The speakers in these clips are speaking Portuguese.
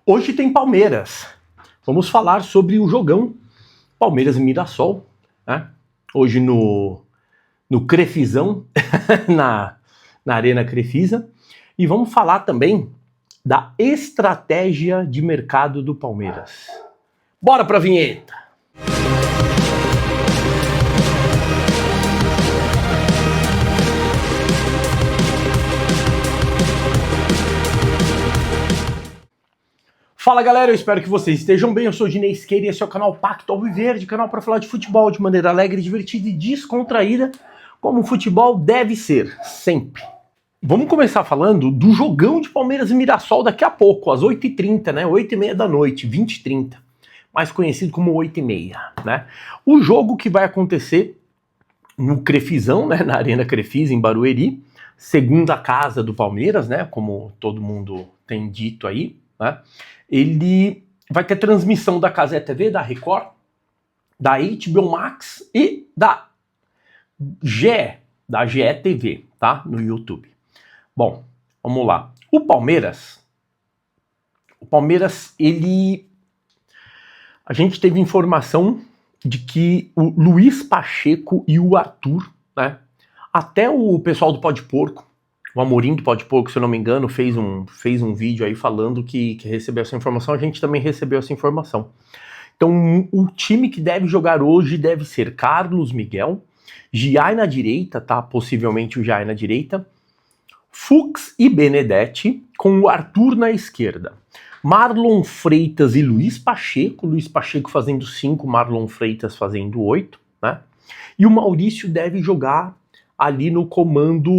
Hoje tem Palmeiras. Vamos falar sobre o jogão Palmeiras e Mirassol, né? Hoje no Crefizão, na Arena Crefisa. E vamos falar também da estratégia de mercado do Palmeiras. Bora pra vinheta! Fala galera, eu espero que vocês estejam bem, eu sou o Dinei Isqueira e esse é o canal Pacto Alviverde, canal para falar de futebol de maneira alegre, divertida e descontraída, como o futebol deve ser, sempre. Vamos começar falando do jogão de Palmeiras e Mirassol daqui a pouco, às 8h30, né, 8h30 da noite, 20h30, mais conhecido como 8h30, né. O jogo que vai acontecer no Crefizão, né, na Arena Crefisa, em Barueri, segunda casa do Palmeiras, né, como todo mundo tem dito aí, né. Ele vai ter transmissão da Cazé TV, da Record, da HBO Max e da GE TV, tá? No YouTube. Bom, vamos lá. O Palmeiras, a gente teve informação de que o Luiz Pacheco e o Arthur, né? Até o pessoal do Pó de Porco, o Amorim do Pó de Porco, se eu não me engano, fez um vídeo aí falando que recebeu essa informação, a gente também recebeu essa informação. Então, o time que deve jogar hoje deve ser Carlos Miguel, Giai na direita, tá? Possivelmente o Giai na direita, Fux e Benedetti, com o Arthur na esquerda. Marlon Freitas e Luiz Pacheco fazendo 5, Marlon Freitas fazendo 8, né? E o Maurício deve jogar ali no comando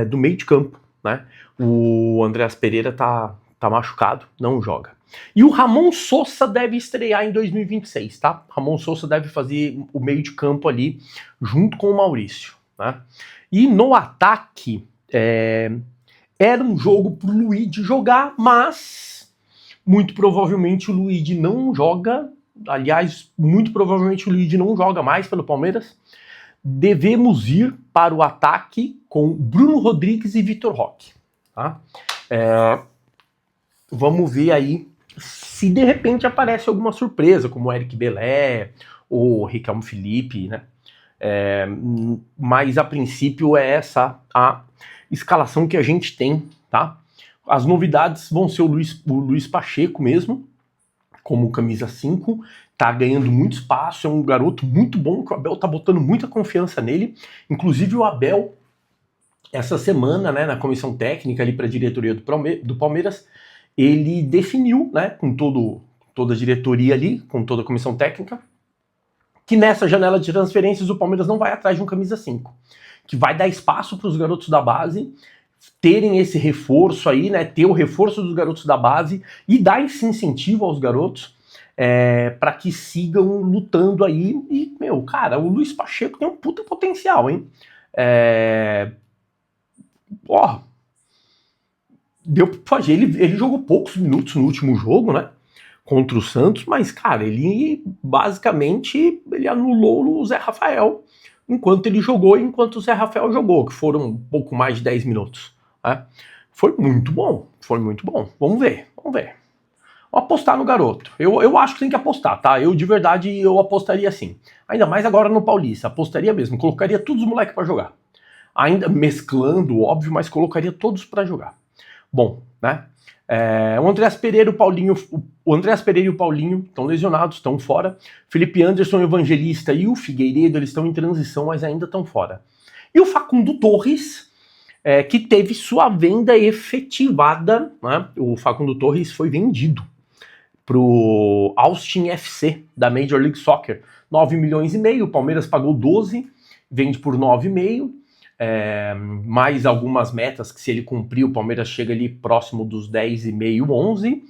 do meio de campo, né? O Andreas Pereira tá machucado, não joga. E o Ramon Sosa deve estrear em 2026, tá? Ramon Sosa deve fazer o meio de campo ali, junto com o Maurício, né? E no ataque, era um jogo pro Luigi jogar, mas muito provavelmente o Luigi não joga. Aliás, muito provavelmente o Luigi não joga mais pelo Palmeiras. Devemos ir para o ataque com Bruno Rodrigues e Vitor Roque, tá? Vamos ver aí se de repente aparece alguma surpresa, como o Eric Belé ou o Riquelme Felipe, né? Mas a princípio é essa a escalação que a gente tem, tá? As novidades vão ser o Luiz Pacheco mesmo, como camisa 5, tá ganhando muito espaço, é um garoto muito bom, que o Abel tá botando muita confiança nele. Inclusive o Abel, essa semana, né, na comissão técnica ali para a diretoria do Palmeiras, ele definiu, né, com toda a diretoria ali, com toda a comissão técnica, que nessa janela de transferências o Palmeiras não vai atrás de um camisa 5, que vai dar espaço para os garotos da base terem esse reforço aí, né, ter o reforço dos garotos da base e dar esse incentivo aos garotos para que sigam lutando aí. E, meu, cara, o Luiz Pacheco tem um puta potencial, hein? Deu pra fazer. Ele jogou poucos minutos no último jogo, né? Contra o Santos, mas, cara, ele basicamente ele anulou o Zé Rafael enquanto ele jogou e enquanto o Zé Rafael jogou, que foram um pouco mais de 10 minutos. Né? Foi muito bom. Vamos ver. Vou apostar no garoto. Eu acho que tem que apostar, tá? Eu, de verdade, eu apostaria sim. Ainda mais agora no Paulista. Apostaria mesmo. Colocaria todos os moleques pra jogar. Ainda mesclando, óbvio, mas colocaria todos pra jogar. Bom, né? O Andreas Pereira e o Paulinho estão lesionados, estão fora. Felipe Anderson, o Evangelista e o Figueiredo, eles estão em transição, mas ainda estão fora. E o Facundo Torres, que teve sua venda efetivada, né? O Facundo Torres foi vendido pro Austin FC da Major League Soccer, 9,5 milhões, o Palmeiras pagou 12, vende por 9,5, mais algumas metas que se ele cumprir o Palmeiras chega ali próximo dos 10,5, 11.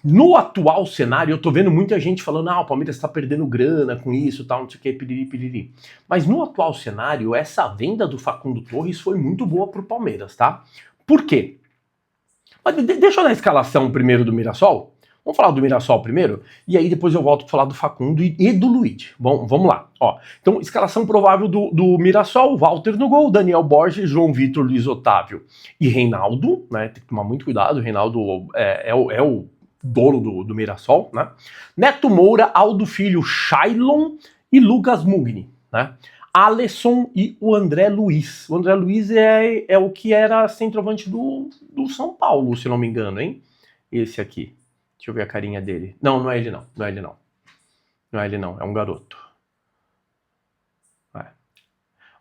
No atual cenário, eu tô vendo muita gente falando, o Palmeiras tá perdendo grana com isso, tal, não sei o que, piriri. Mas no atual cenário, essa venda do Facundo Torres foi muito boa pro Palmeiras, tá? Por quê? Mas deixa eu dar a escalação primeiro do Mirassol. Vamos falar do Mirassol primeiro, e aí depois eu volto para falar do Facundo e do Luigi. Bom, vamos lá. Ó, então, escalação provável do Mirassol: Walter no gol, Daniel Borges, João Vitor, Luiz Otávio e Reinaldo, né? Tem que tomar muito cuidado, o Reinaldo é o dono do Mirassol, né? Neto Moura, Aldo Filho, Shailon e Lucas Mugni, né? Alisson e o André Luiz. O André Luiz é o que era centroavante do São Paulo, se não me engano, hein? Esse aqui. Deixa eu ver a carinha dele. Não, não é ele não. Não é ele não. Não é ele não. É um garoto. É.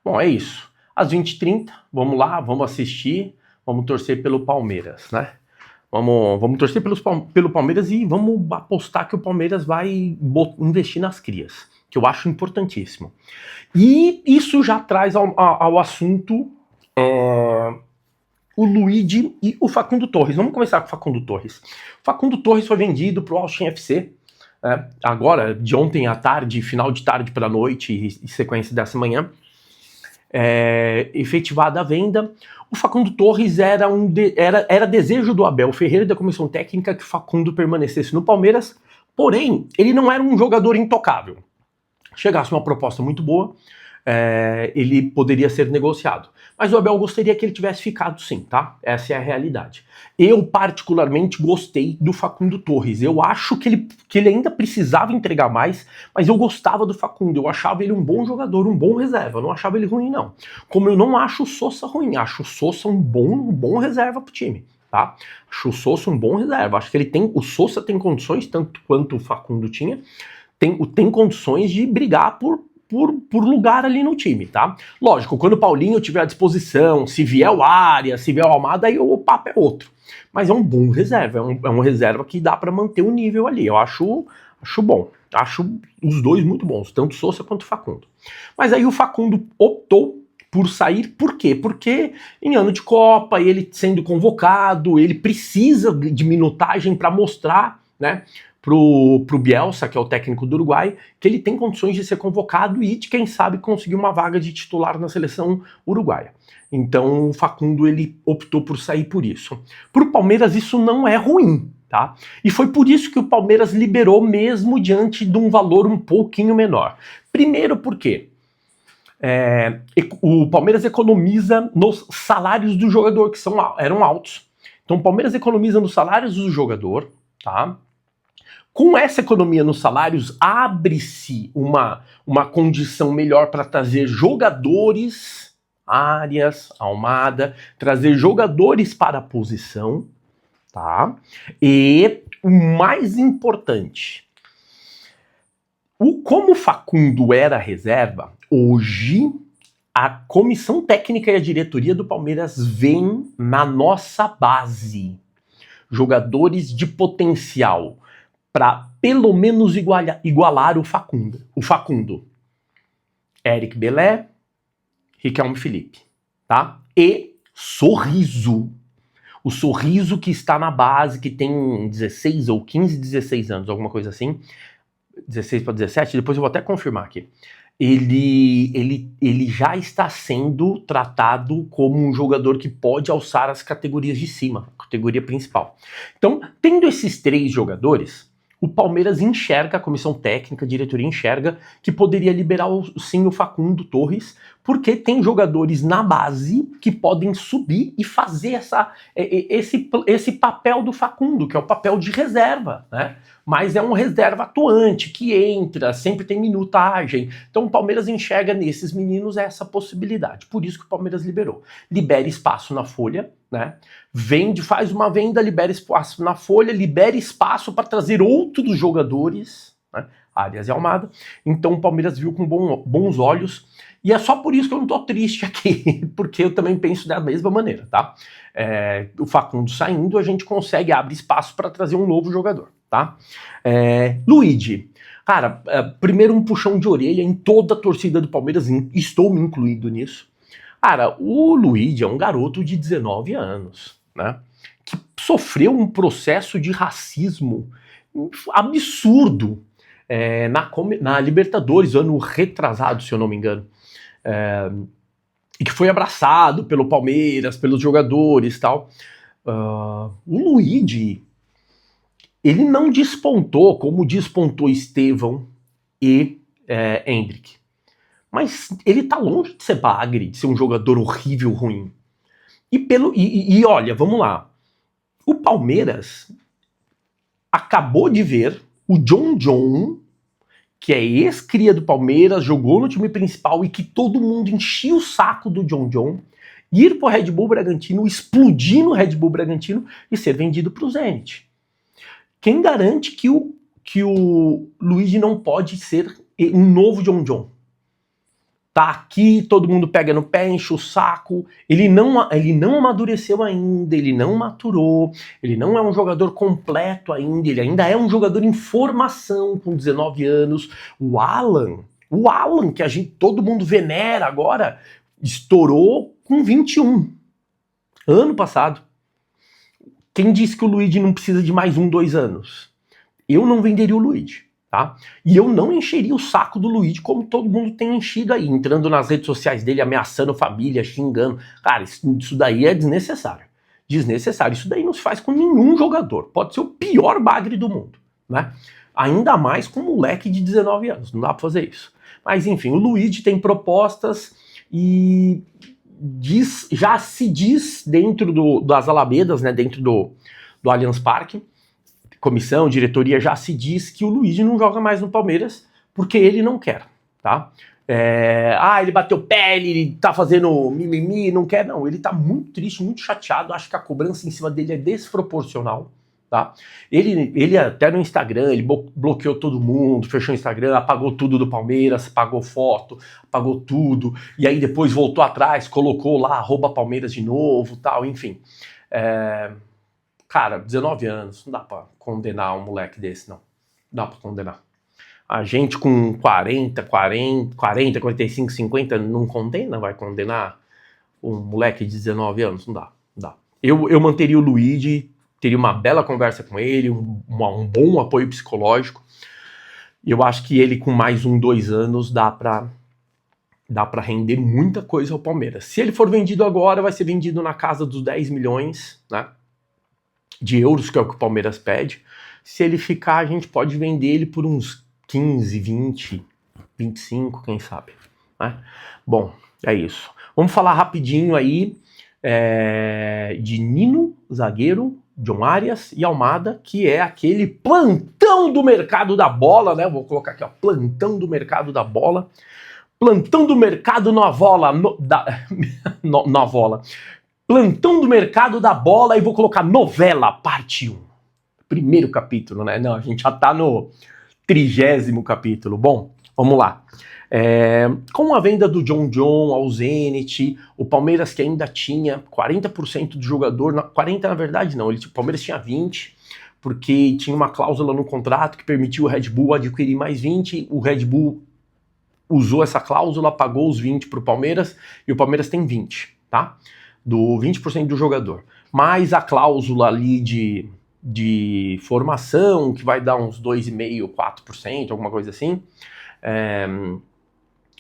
Bom, é isso. Às 20h30, vamos lá, vamos assistir, vamos torcer pelo Palmeiras, né? Vamos torcer pelo Palmeiras e vamos apostar que o Palmeiras vai investir nas crias, que eu acho importantíssimo. E isso já traz ao assunto o Luigi e o Facundo Torres. Vamos começar com o Facundo Torres. O Facundo Torres foi vendido para o Austin FC, agora, de ontem à tarde, final de tarde para a noite e sequência dessa manhã. Efetivada a venda. O Facundo Torres era desejo do Abel Ferreira e da comissão técnica que o Facundo permanecesse no Palmeiras, porém, ele não era um jogador intocável. Chegasse uma proposta muito boa, ele poderia ser negociado. Mas o Abel gostaria que ele tivesse ficado sim, tá? Essa é a realidade. Eu particularmente gostei do Facundo Torres. Eu acho que ele ainda precisava entregar mais, mas eu gostava do Facundo. Eu achava ele um bom jogador, um bom reserva. Eu não achava ele ruim, não. Como eu não acho o Sousa ruim, acho o Sousa um bom reserva pro time, tá? Acho o Sousa um bom reserva. Acho que o Sousa tem condições, tanto quanto o Facundo tinha, tem condições de brigar por lugar ali no time, tá? Lógico, quando o Paulinho tiver à disposição, se vier o Arias, se vier o Almada, aí o papo é outro. Mas é um bom reserva, é um reserva que dá para manter o nível ali. Eu acho bom. Acho os dois muito bons, tanto o Sousa quanto o Facundo. Mas aí o Facundo optou por sair, por quê? Porque em ano de Copa, ele sendo convocado, ele precisa de minutagem para mostrar, né, pro Bielsa, que é o técnico do Uruguai, que ele tem condições de ser convocado e de, quem sabe, conseguir uma vaga de titular na seleção uruguaia. Então o Facundo, ele optou por sair por isso. Pro Palmeiras isso não é ruim, tá? E foi por isso que o Palmeiras liberou mesmo diante de um valor um pouquinho menor. Primeiro porque o Palmeiras economiza nos salários do jogador, que eram altos. Então o Palmeiras economiza nos salários do jogador, tá? Com essa economia nos salários, abre-se uma condição melhor para trazer jogadores, Arias, Almada, trazer jogadores para a posição, tá? E o mais importante, como o Facundo era reserva, hoje a comissão técnica e a diretoria do Palmeiras veem na nossa base jogadores de potencial para pelo menos igualar o Facundo. Eric Belé, Riquelme Felipe, tá? E Sorriso. O Sorriso que está na base, que tem 16 ou 15, 16 anos, alguma coisa assim. 16 para 17, depois eu vou até confirmar aqui. Ele já está sendo tratado como um jogador que pode alçar as categorias de cima, a categoria principal. Então, tendo esses três jogadores, o Palmeiras enxerga, a comissão técnica, a diretoria enxerga que poderia liberar sim o Facundo Torres, porque tem jogadores na base que podem subir e fazer esse papel do Facundo, que é o papel de reserva, né? Mas é um reserva atuante, que entra, sempre tem minutagem. Então o Palmeiras enxerga nesses meninos essa possibilidade. Por isso que o Palmeiras liberou. Libera espaço na folha, né? Faz uma venda, libera espaço na folha, libera espaço para trazer outros jogadores, né? Arias e Almada. Então o Palmeiras viu com bons olhos. E é só por isso que eu não tô triste aqui, porque eu também penso da mesma maneira, tá? O Facundo saindo, a gente consegue abrir espaço para trazer um novo jogador, tá? Luigi, cara, primeiro um puxão de orelha em toda a torcida do Palmeiras, estou me incluindo nisso. Cara, o Luigi é um garoto de 19 anos, né? Que sofreu um processo de racismo absurdo na Libertadores, ano retrasado, se eu não me engano. E que foi abraçado pelo Palmeiras, pelos jogadores e tal. O Luigi, ele não despontou como despontou Estevão e Endrick. Mas ele tá longe de ser bagre, de ser um jogador horrível, ruim. E olha, vamos lá. O Palmeiras acabou de ver o John, que é ex-cria do Palmeiras, jogou no time principal e que todo mundo enchia o saco do John, ir pro Red Bull Bragantino, explodir no Red Bull Bragantino e ser vendido pro Zenit. Quem garante que o Luigi não pode ser um novo John? Tá aqui, todo mundo pega no pé, enche o saco, ele não amadureceu ainda, ele não maturou, ele não é um jogador completo ainda, ele ainda é um jogador em formação com 19 anos. O Alan, que todo mundo venera agora, estourou com 21, ano passado. Quem disse que o Luigi não precisa de mais 2 anos? Eu não venderia o Luigi. Tá? E eu não encheria o saco do Luigi como todo mundo tem enchido aí, entrando nas redes sociais dele, ameaçando família, xingando. Cara, isso daí é desnecessário. Desnecessário. Isso daí não se faz com nenhum jogador. Pode ser o pior bagre do mundo, né? Ainda mais com um moleque de 19 anos. Não dá pra fazer isso. Mas enfim, o Luigi tem propostas e já se diz dentro das Alamedas, né? Dentro do Allianz Parque. Comissão, diretoria já se diz que o Luigi não joga mais no Palmeiras porque ele não quer, tá? Ele bateu pé, ele tá fazendo mimimi, não quer, não. Ele tá muito triste, muito chateado, acho que a cobrança em cima dele é desproporcional, tá? Ele até no Instagram, ele bloqueou todo mundo, fechou o Instagram, apagou tudo do Palmeiras, apagou foto, apagou tudo, e aí depois voltou atrás, colocou lá, @Palmeiras de novo, tal, enfim. Cara, 19 anos, não dá pra condenar um moleque desse, não. Não dá pra condenar. A gente com 40, 45, 50 não condena, vai condenar um moleque de 19 anos? Não dá. Eu manteria o Luigi, teria uma bela conversa com ele, um bom apoio psicológico. E eu acho que ele com mais 2 anos dá pra render muita coisa ao Palmeiras. Se ele for vendido agora, vai ser vendido na casa dos 10 milhões, né? De euros, que é o que o Palmeiras pede. Se ele ficar, a gente pode vender ele por uns 15, 20, 25, quem sabe, né? Bom, é isso. Vamos falar rapidinho aí de Nino, zagueiro, John Arias e Almada, que é aquele plantão do mercado da bola, né? Vou colocar aqui, ó, plantão do mercado da bola. Plantão do mercado Novola. Novola. Plantão do mercado da bola, e vou colocar novela, parte 1. Primeiro capítulo, né? Não, a gente já tá no 30º capítulo. Bom, vamos lá. Com a venda do John ao Zenit, o Palmeiras, que ainda tinha 40% do jogador, 40 na verdade não, o Palmeiras tinha 20%, porque tinha uma cláusula no contrato que permitiu o Red Bull adquirir mais 20%, o Red Bull usou essa cláusula, pagou os 20% pro Palmeiras, e o Palmeiras tem 20%, tá? Do 20% do jogador, mais a cláusula ali de formação, que vai dar uns 2,5%, 4%, alguma coisa assim,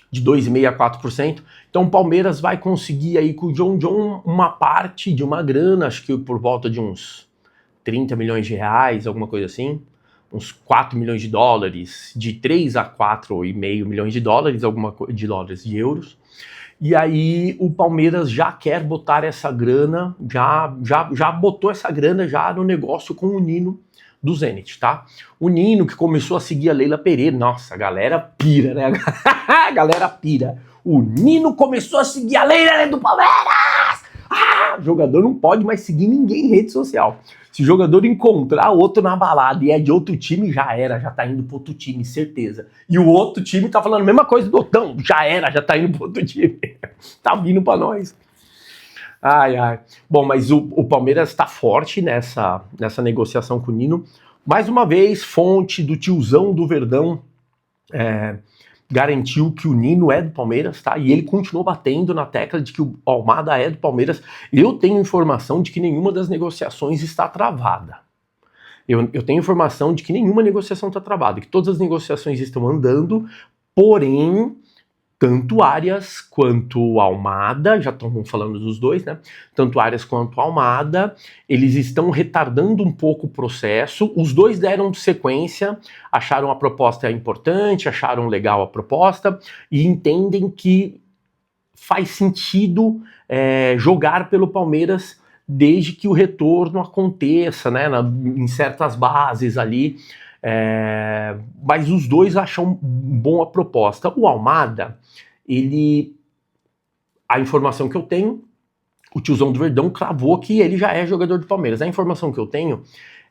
de 2,5% a 4%. Então o Palmeiras vai conseguir aí com o John uma parte de uma grana, acho que por volta de uns 30 milhões de reais, alguma coisa assim, uns 4 milhões de dólares, de 3 a 4,5 milhões de dólares, de euros. E aí o Palmeiras já quer botar essa grana, já botou essa grana já no negócio com o Nino do Zenit, tá? O Nino que começou a seguir a Leila Pereira, nossa, a galera pira, né? A galera pira. O Nino começou a seguir a Leila do Palmeiras! O jogador não pode mais seguir ninguém em rede social. Se o jogador encontrar outro na balada e é de outro time, já era, já tá indo pro outro time, certeza. E o outro time tá falando a mesma coisa do Otão, já era, já tá indo pro outro time. Tá vindo pra nós. Ai. Bom, mas o Palmeiras tá forte nessa negociação com o Nino. Mais uma vez, fonte do tiozão do Verdão garantiu que o Nino é do Palmeiras, tá? E ele continuou batendo na tecla de que o Almada é do Palmeiras. Eu tenho informação de que nenhuma das negociações está travada. Eu tenho informação de que nenhuma negociação está travada, que todas as negociações estão andando, porém tanto Arias quanto Almada, já estão falando dos dois, né? Tanto Arias quanto Almada, eles estão retardando um pouco o processo. Os dois deram sequência, acharam a proposta importante, acharam legal a proposta e entendem que faz sentido jogar pelo Palmeiras desde que o retorno aconteça, né? Em certas bases ali. Mas os dois acham boa a proposta. O Almada, a informação que eu tenho, o tiozão do Verdão cravou que ele já é jogador do Palmeiras. A informação que eu tenho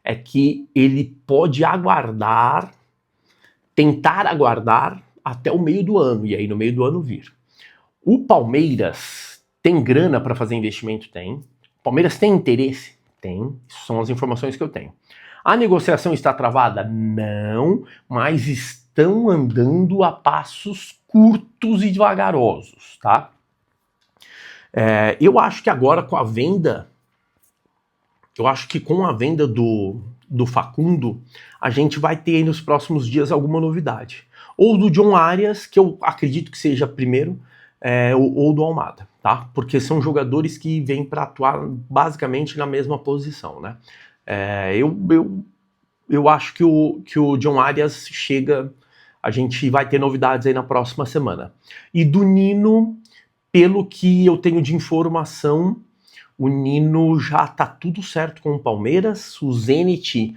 é que ele pode tentar aguardar até o meio do ano, e aí no meio do ano vir. O Palmeiras tem grana para fazer investimento? Tem. O Palmeiras tem interesse? Tem. Isso são as informações que eu tenho. A negociação está travada? Não, mas estão andando a passos curtos e devagarosos, tá? Eu acho que agora com a venda, do Facundo, a gente vai ter aí nos próximos dias alguma novidade. Ou do John Arias, que eu acredito que seja primeiro, ou do Almada, tá? Porque são jogadores que vêm para atuar basicamente na mesma posição, né? Eu acho que o John Arias chega, a gente vai ter novidades aí na próxima semana. E do Nino, pelo que eu tenho de informação, o Nino já tá tudo certo com o Palmeiras, o Zenit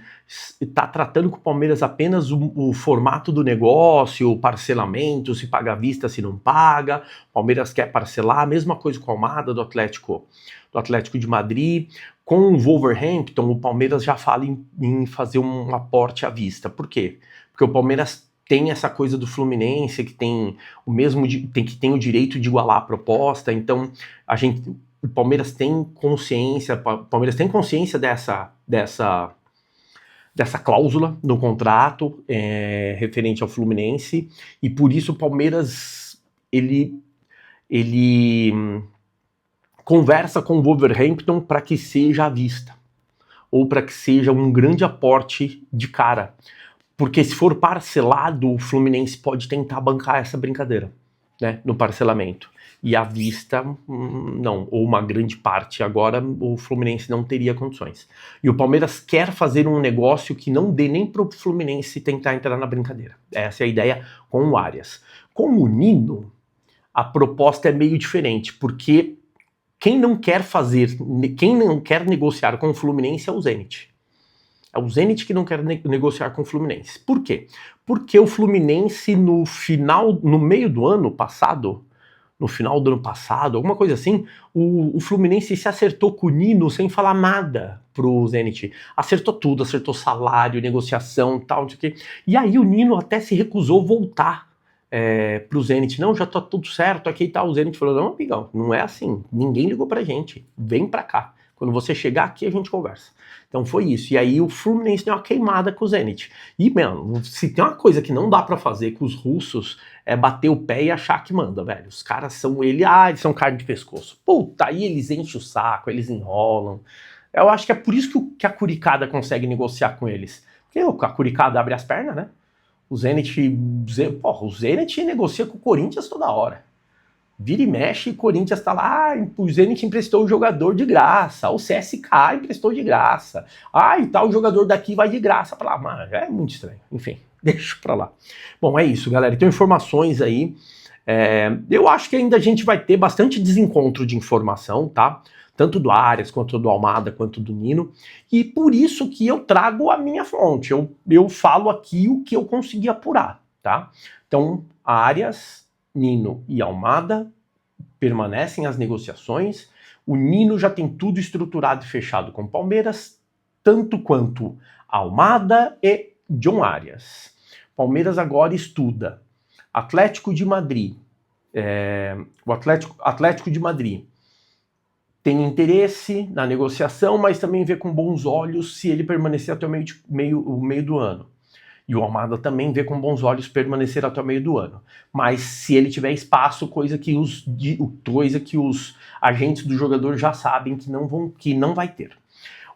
tá tratando com o Palmeiras apenas o formato do negócio, o parcelamento, se paga à vista, se não paga, o Palmeiras quer parcelar, a mesma coisa com a Almada do Atlético de Madrid. Com o Wolverhampton, o Palmeiras já fala em fazer um aporte à vista. Por quê? Porque o Palmeiras tem essa coisa do Fluminense, que tem o direito de igualar a proposta, então o Palmeiras tem consciência dessa cláusula no contrato referente ao Fluminense, e por isso o Palmeiras ele conversa com o Wolverhampton para que seja à vista, ou para que seja um grande aporte de cara. Porque se for parcelado, o Fluminense pode tentar bancar essa brincadeira, né, no parcelamento. E à vista, não, ou uma grande parte. Agora o Fluminense não teria condições. E o Palmeiras quer fazer um negócio que não dê nem pro Fluminense tentar entrar na brincadeira. Essa é a ideia com o Arias. Com o Nino, a proposta é meio diferente, porque quem não quer negociar com o Fluminense é o Zenit. É o Zenit que não quer negociar com o Fluminense. Por quê? Porque o Fluminense no meio do ano passado, alguma coisa assim, o Fluminense se acertou com o Nino sem falar nada pro Zenit. Acertou tudo, acertou salário, negociação, tal, não sei o quê. E aí o Nino até se recusou voltar pro Zenit. Não, já tá tudo certo aqui e tal. O Zenit falou, não, amigão, não é assim. Ninguém ligou pra gente. Vem pra cá. Quando você chegar aqui, a gente conversa. Então foi isso. E aí o Fluminense deu uma queimada com o Zenit. E, mano, se tem uma coisa que não dá pra fazer com os russos, é bater o pé e achar que manda, velho. Os caras são eles são carne de pescoço. Puta, aí eles enchem o saco, eles enrolam. Eu acho que é por isso que a Curicada consegue negociar com eles. Porque a Curicada abre as pernas, né? O Zenit negocia com o Corinthians toda hora. Vira e mexe, e Corinthians tá lá, o Zenit emprestou o jogador de graça, o CSK emprestou de graça, e tal jogador daqui vai de graça pra lá, mas é muito estranho, enfim, deixa pra lá. Bom, é isso, galera, então informações aí, eu acho que ainda a gente vai ter bastante desencontro de informação, tá? Tanto do Arias, quanto do Almada, quanto do Nino, e por isso que eu trago a minha fonte, eu falo aqui o que eu consegui apurar, tá? Então, Arias, Nino e Almada permanecem as negociações. O Nino já tem tudo estruturado e fechado com o Palmeiras, tanto quanto Almada e John Arias. Palmeiras agora estuda Atlético de Madrid. O Atlético de Madrid tem interesse na negociação, mas também vê com bons olhos se ele permanecer até o meio do ano. E o Almada também vê com bons olhos permanecer até o meio do ano. Mas se ele tiver espaço, coisa que os agentes do jogador já sabem que não vai ter.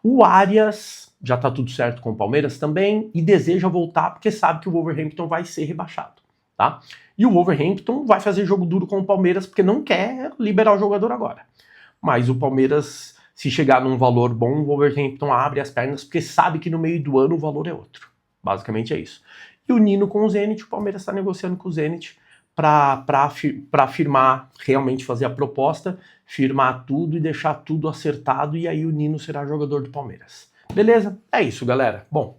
O Arias já tá tudo certo com o Palmeiras também e deseja voltar porque sabe que o Wolverhampton vai ser rebaixado. tá? E o Wolverhampton vai fazer jogo duro com o Palmeiras porque não quer liberar o jogador agora. Mas o Palmeiras, se chegar num valor bom, o Wolverhampton abre as pernas porque sabe que no meio do ano o valor é outro. Basicamente é isso. E o Nino com o Zenit, o Palmeiras está negociando com o Zenit para firmar, realmente fazer a proposta, firmar tudo e deixar tudo acertado, e aí o Nino será jogador do Palmeiras. Beleza? É isso, galera. Bom,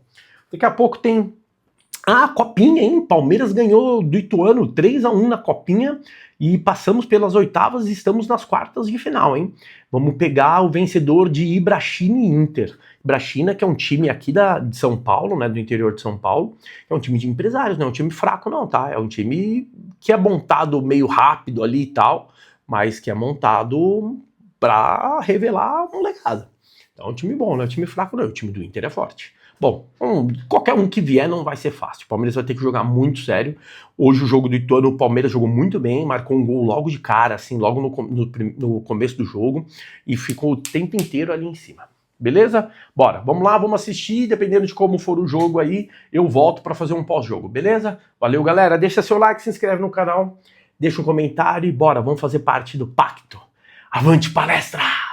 daqui a pouco tem a Copinha, hein? Palmeiras ganhou do Ituano 3-1 na Copinha e passamos pelas oitavas e estamos nas quartas de final, hein? Vamos pegar o vencedor de Ibrachina e Inter. Ibrachina, que é um time aqui de São Paulo, né, do interior de São Paulo, é um time de empresários, não é um time fraco não, tá? É um time que é montado meio rápido ali e tal, mas que é montado para revelar um legado. Então é um time bom, não é um time fraco não, o time do Inter é forte. Bom, qualquer um que vier não vai ser fácil. O Palmeiras vai ter que jogar muito sério. Hoje o jogo do Ituano, o Palmeiras jogou muito bem, marcou um gol logo de cara, assim, logo no começo do jogo, e ficou o tempo inteiro ali em cima. Beleza? Bora, vamos lá, vamos assistir, dependendo de como for o jogo aí, eu volto para fazer um pós-jogo, beleza? Valeu, galera, deixa seu like, se inscreve no canal, deixa um comentário e bora, vamos fazer parte do pacto. Avante palestra!